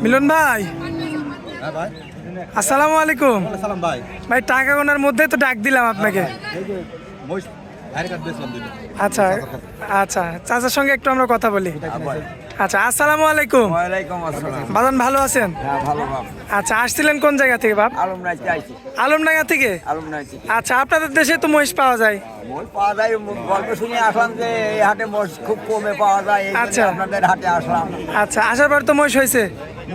মিলন ভাই, হ্যাঁ ভাই। আসসালামু আলাইকুম। সালাম ভাই। ভাই টাকা গোনার মধ্যে তো ডাক দিলাম আপনাকে। এই যে মহিষ ভাইয়ের কাছে বেচলাম দুটো। আচ্ছা আচ্ছা, চাচার সঙ্গে একটু আমরা কথা বলি। ভাই। আচ্ছা, আসসালামু আলাইকুম। ওয়ালাইকুম আসসালাম। বাজান ভালো আছেন? হ্যাঁ ভালো বাপ। আচ্ছা, আসছিলেন কোন জায়গা থেকে বাপ? আলমনাইতে আইছি। আলমডাঙ্গা থেকে? আলমনাইতে। আচ্ছা, আপনাদের দেশে তো মহিষ পাওয়া যায়। মোষ পাওয়া যায়, গল্প শুনে আসলাম যে এই হাটে মোষ খুব কমে পাওয়া যায়, এই জন্য আচ্ছা। আপনাদের হাটে আসলাম। আচ্ছা, আসার পর তো মহিষ হয়েছে।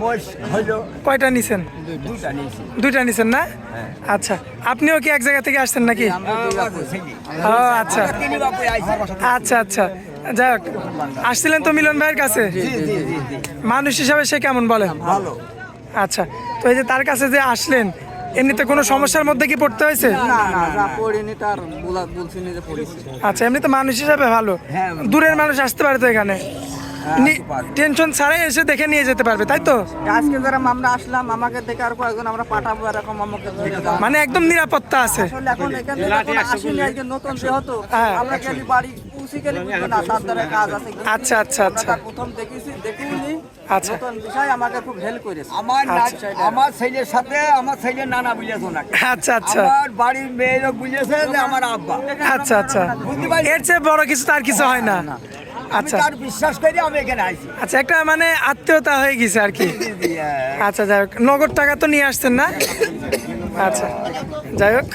মোষ হইলো কয়টা নিছেন? দুইটা নিয়েছি। দুইটা নিছেন না? হ্যাঁ। আচ্ছা, আপনিও কি এক জায়গা থেকে আসছেন নাকি? আমরা দুই বাপু ছিলি। ও আচ্ছা আমরা তিন বাপু আইছি। আচ্ছা আচ্ছা, যাক, আসছিলেন তো মিলন ভাইয়ের কাছে। জি জি জি জি। মানুষ হিসাবে সে কেমন বলেন? ভালো। আচ্ছা, তো এই যে তার কাছে যে আসলেন, এমনিতে কোনো সমস্যার মধ্যে কি পড়তে হয়েছে? না না, যা পড়িনি তার বলছি নিজে পড়েছি। আচ্ছা, এমনি তো মানুষ হিসাবে ভালো। হ্যাঁ। দূরের মানুষ আসতে পারে তো এখানে, টেনশন ছাড়াই এসে দেখে নিয়ে যেতে পারবে, তাই তো? আজকে যারা আমরা আসলাম, আমাকে দেখে আর কয়েকজন আমরা পাঠাবো, এরকম আমাকে দেখে দাও। মানে একদম নিরাপত্তা আছে। আসলে এখন এখানে যখন আসিনি, আজকে নতুন যেহেতু হ্যাঁ। আমরা গেলি বাড়ি পৌঁছে গেলি, বুঝবে না তার দ্বারা কাজ আছে কি। আচ্ছা আচ্ছা আমরা আচ্ছা তার প্রথম দেখেছি, দেখিনি। আচ্ছা। নতুন বিষয় আমাকে খুব হেল্প করেছে। আচ্ছা। আমার ছেলের সাথে আমার ছেলের নানা বুঝেছো না। আচ্ছা আচ্ছা আমার বাড়ির মেয়ে লোক বুঝেছে যে আমার আব্বা। আচ্ছা আচ্ছা, বুঝতে পারলি? এর চেয়ে বড় কিছু তার কিছু হয় না। আমি আচ্ছা তার বিশ্বাস করে আমি এখানে আইছি। আচ্ছা, একটা মানে আত্মীয়তা হয়ে গেছে আর কি। আচ্ছা, যাই হোক, নগদ টাকা তো নিয়ে আসছেন না? আচ্ছা, যাই হোক,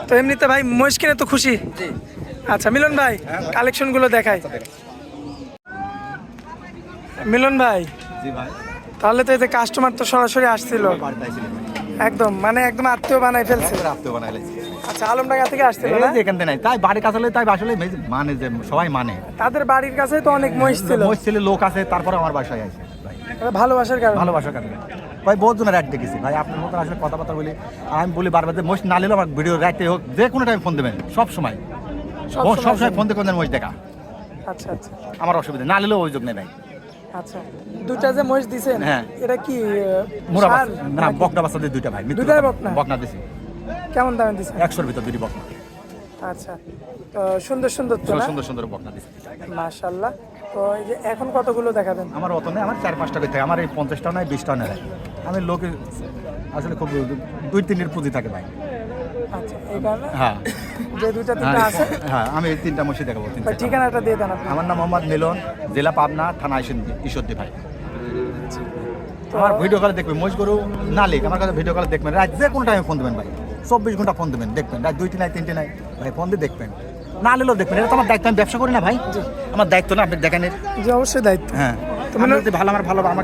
তো এমনিতে ভাই মহিষ কিনে তো খুশি। আচ্ছা মিলন ভাই, কালেকশনগুলো দেখাই। মিলন ভাই, জি ভাই। তাহলে তো এতে কাস্টমার তো সরাসরি আসছিল, বাড়িতে আইছিলাম ভাই। একদম মানে একদম আত্মীয় বানাই ফেলছে। রাত্রে বানাইলাইছি। আচ্ছা, আলমডাঙ্গা থেকে আসছিল এই না? যে এখান থেকে নাই। তাই বাড়ির কাছে হলে তাই আসলে মানে যে সবাই মানে। তাদের বাড়ির কাছে তো অনেক মহিষ ছিল, মহিষ ছেলে লোক আছে, তারপরে আমার বাসায় আছে ভাই। ভালোবাসার কারণে। ভালোবাসার কারণে ভাই বহুত জনের রাইট দেখেছি ভাই। আপনার মতো আসলে কথাবার্তা বলি, আর আমি বলি বারবার যে মহিষ না নিলেও আমার ভিডিও রাইতে হোক, যে কোনো টাইম ফোন দেবেন, সব সময় সবসময় ফোন দিয়ে কোন মহিষ দেখা আচ্ছা আচ্ছা আমার অসুবিধা, না নিলেও অভিযোগ নেই ভাই। আচ্ছা, দুইটা যে মহিষ দিছেন, হ্যাঁ। এটা কি মুরা ষাঁড় না, নাকি? বকনা বাচ্চা দিয়ে দুইটা ভাই। দুইটাই বকনা? বকনা দিছি কেমন দামে দিছেন? 100-র ভিতর দুটি বকনা। আচ্ছা, তো সুন্দর সুন্দর তো না? সুন্দর সুন্দর বকনা দিছি। মাশাআল্লাহ। তো এই যে এখন কতগুলো দেখাবেন? আমার অত নেই, আমার 4-5 টাকা থাকে। আমার এই 50টাও নাই, 20টাও নেই। আমি লোকে আসলে খুব 2-3 পুঁজি থাকে ভাই। আচ্ছা, এই কারণে হ্যাঁ যে দুইটা তিনটা আছে, হ্যাঁ, আমি এই 3টা মসজিদ দেখাবো। ভাই ঠিকানাটা দিয়ে দেন আপনি। আমার নাম মোহাম্মদ মিলন, জেলা পাবনা, থানা ঈশ্বরদী ভাই। তো আমার ভিডিও কলে দেখবেন, মহিষ গরু না লিখ আমার কাছে ভিডিও কলে দেখবেন, রাত যে কোনো টাইমে ফোন দেবেন ভাই, 24 ঘন্টা ফোন দেবেন, দেখবেন রাত 2টি নাই 3টে নাই ভাই, ফোন দিয়ে দেখবেন, না নিলেও দেখবেন। এটা তো আমার দায়িত্ব, আমি ব্যবসা করি না ভাই, আমার দায়িত্ব না আপনি দেখেনের। যে অবশ্যই দায়িত্ব। হ্যাঁ, মানে- যদি ভালো আমার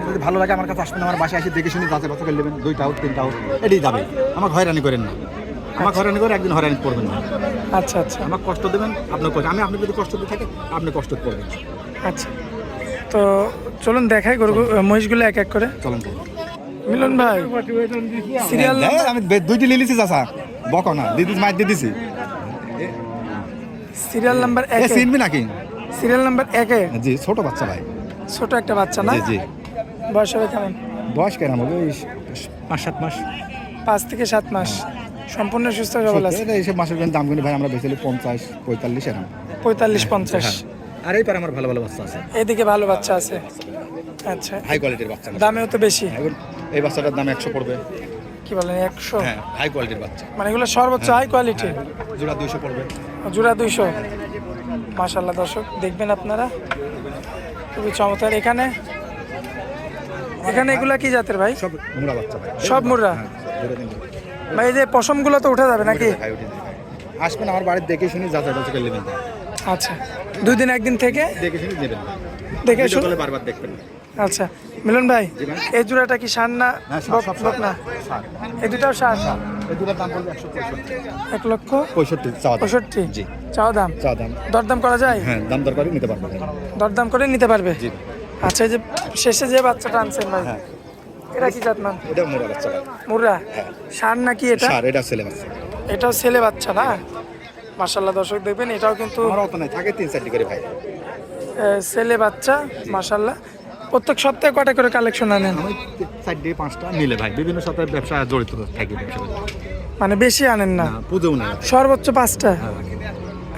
যদি ভালো লাগে আমার কাছে আসবেন, আমার বাসায় এসে দেখে শুনে যাচাই বাছাই করে নেবেন, 2টা হোক 3টা হোক, এটাই যাবে। আমার হয়রানি করেন না, আমার হয়রানি করে একদিন হয়রানি করবেন না। আচ্ছা আচ্ছা আমার কষ্ট দেবেন, আপনার কষ্ট, আমি আপনি যদি কষ্ট দিয়ে থাকে আপনি কষ্ট করবেন। আচ্ছা, তো চলুন দেখাই গরু মহিষগুলো এক এক করে। চলুন মিলন ভাই, সিরিয়াল আমি 2টি নিয়ে নিয়েছি চাষা, বকো না দিদি মাছ দিয়ে দিছি। সিরিয়াল নাম্বার এ 1, চিনবি নাকি? সিরিয়াল নাম্বার 1-এ জি, ছোট বাচ্চা ভাই। ছোট একটা বাচ্চা না? জি জি। বয়স হবে কেমন? বয়স কেন হবে? 5-7 মাস। 5 থেকে 7 মাস। সম্পূর্ণ সুস্থ সবল আছে? এইসব মাসের জন্য দাম কিন্তু ভাই আমরা বেচলি 50-45 এরকম। 45-50। আর এই পারে আমার ভালো ভালো বাচ্চা আছে, এদিকে ভালো বাচ্চা আছে। আচ্ছা, হাই কোয়ালিটির বাচ্চা। দামেও তো বেশি। এখন এই বাচ্চাটার দাম 100 পড়বে। কি বলেন 100? হ্যাঁ, হাই কোয়ালিটির বাচ্চা। মানে এগুলো সর্বোচ্চ হাই কোয়ালিটি। জোড়া 200 পড়বে। জোড়া 200। মাশাআল্লাহ, দর্শক দেখবেন আপনারা, খুবই চমৎকার। এখানে এগুলা কি জাতের ভাই? সব মুরা বাচ্চা ভাই। সব মুরা? হ্যাঁ, জোড়া 3 ভাই এই যে পশমগুলো তো উঠে যাবে নাকি? ভাই উঠে যাবে। আসবেন আমার বাড়িতে দেখে শুনে যাচাই বাছাই করে নেবেন, আচ্ছা, 2 দিন 1 দিন থেকে দেখে শুনে নেবেন, দেখে ভিডিও শুনে। কলে বারবার দেখবেন। আচ্ছা মিলন ভাই, জি ভাই। এই জোড়াটা কি ষাঁড় না হ্যাঁ, সব বক না? ষাট। এই দুটাও ষাঁড়। এই দুটোর দাম পড়বে 165। 1,65,000 চাওয়া দাম। 65 জি। চাও দাম? চাওয়া দাম। দরদাম করা যায়? হ্যাঁ, দাম দরকারি নিতে পারবেন। দরদাম করে নিতে পারবে? জি। আচ্ছা, এই যে শেষে যে বাচ্চাটা আনছেন ভাই, হ্যাঁ। এটা কি জাত মান? এটা মুরা বাচ্চা ভাই। মুর্রা? ষাঁড় নাকি এটা? সার, এটা ছেলে বাচ্চা। এটাও ছেলে বাচ্চা না? মাশাআল্লাহ, দর্শক দেখবেন এটাও কিন্তু আমার অত নাই, থাকে 3-4টি করে ভাই। ছেলে বাচ্চা। মাশাআল্লাহ, প্রত্যেক সপ্তাহে কটা করে কালেকশন আনেন? আমি 4-5টা নিলে ভাই, বিভিন্ন সপ্তাহে ব্যবসা জড়িত থাকি, ব্যবসা করি। মানে বেশি আনেন না? পুজোও নেই। সর্বোচ্চ 5টা? হ্যাঁ।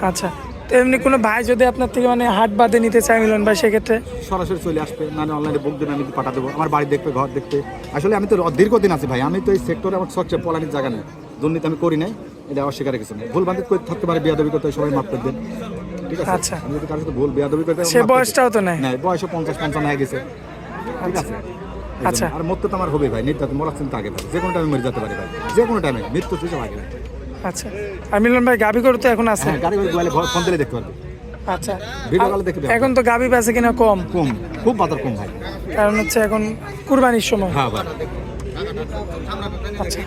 আচ্ছা, তো এমনি কোনো ভাই যদি আপনার থেকে মানে হাট বাদে নিতে চায় মিলন ভাই সেক্ষেত্রে সরাসরি চলে আসবে, না অনলাইনে বুক দেবে, আমি পাঠা দেবো, আমার বাড়ি দেখবে, ঘর দেখতে। আসলে আমি তো দীর্ঘদিন আছি ভাই, আমি তো এই সেক্টরে আমার সবচেয়ে পলানির জায়গা নেই, দুর্নীতি আমি করি নাই, এটা অস্বীকার কিছু নেই। ভুল বান্ধব করে থাকতে পারে, বেয়াদবি করতে হয়, সবাই মাফ করে দেন, ঠিক আছে? আচ্ছা। আমি যদি কারোর সাথে ভুল বেয়াদবি করতে সে বয়সটাও তো নেই। বয়সও 50-55 হয়ে গেছে, ঠিক আছে? আচ্ছা। আর মৃত্যু তো আমার হবে ভাই, নির্যাতন মরার চিন্তা আগে ভাই, যে কোনো টাইমে মরে যেতে পারে ভাই, যে কোনো টাইমে মৃত্যু কিছু আগে ভাই। আচ্ছা। আর মিলন ভাই গাবি গরু তো এখন আছে। হ্যাঁ, গাড়ি গোয়ালে ফোন দিলে দেখতে পারবে, আচ্ছা। ভিডিও কলে দেখতে পারবে। এখন তো গাবি বেচে কিনা কম, কম, খুব বাজার কম ভাই। কারণ হচ্ছে এখন কুরবানির সময়। হ্যাঁ ভাই, আচ্ছা।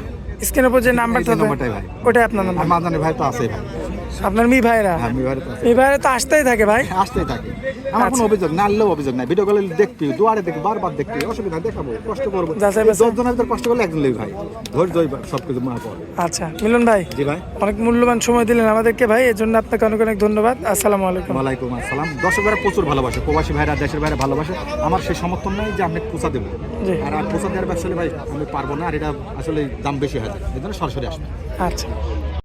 স্ক্রিনের উপর যে নাম্বারটা এই নাম্বারটাই ভাই। ওটাই আপনার নাম্বার। আর মাঝানে ভাই তো আছেই ভাই, আপনার মি ভাইরা, হ্যাঁ আমি ভাইরা তো আছে, মি ভাইরা তো আসতেই থাকে ভাই। আসতেই থাকে। আমার কোনো অভিযোগ না, আনলেও অভিযোগ নাই, ভিডিও কলে দেখতে দুয়ারে দেখি, বারবার দেখতে, অসুবিধা দেখাবো, কষ্ট করবো। যাচাই বাছাই। 10 জনের ভিতর কষ্ট করলে একজন লেগে ভাই, ধৈর্যই সবকিছু মার পর। আচ্ছা মিলন ভাই, জি ভাই, অনেক মূল্যবান সময় দিলেন আমাদেরকে ভাই, এর জন্য আপনাকে অনেক অনেক ধন্যবাদ। আসসালামু আলাইকুম। ওয়ালাইকুম আসসালাম। দর্শক ভাইরা প্রচুর ভালোবাসে, প্রবাসী ভাইরা, দেশের ভাইরা ভালোবাসে। আমার সেই সমর্থন নাই যে আপনি পোষা দেবো, জি। আর পোষা দেওয়ার ব্যবসা ভাই আমি পারবো না, আর এটা আসলে দাম বেশি হয়, এই জন্য সরাসরি আসবে। আচ্ছা।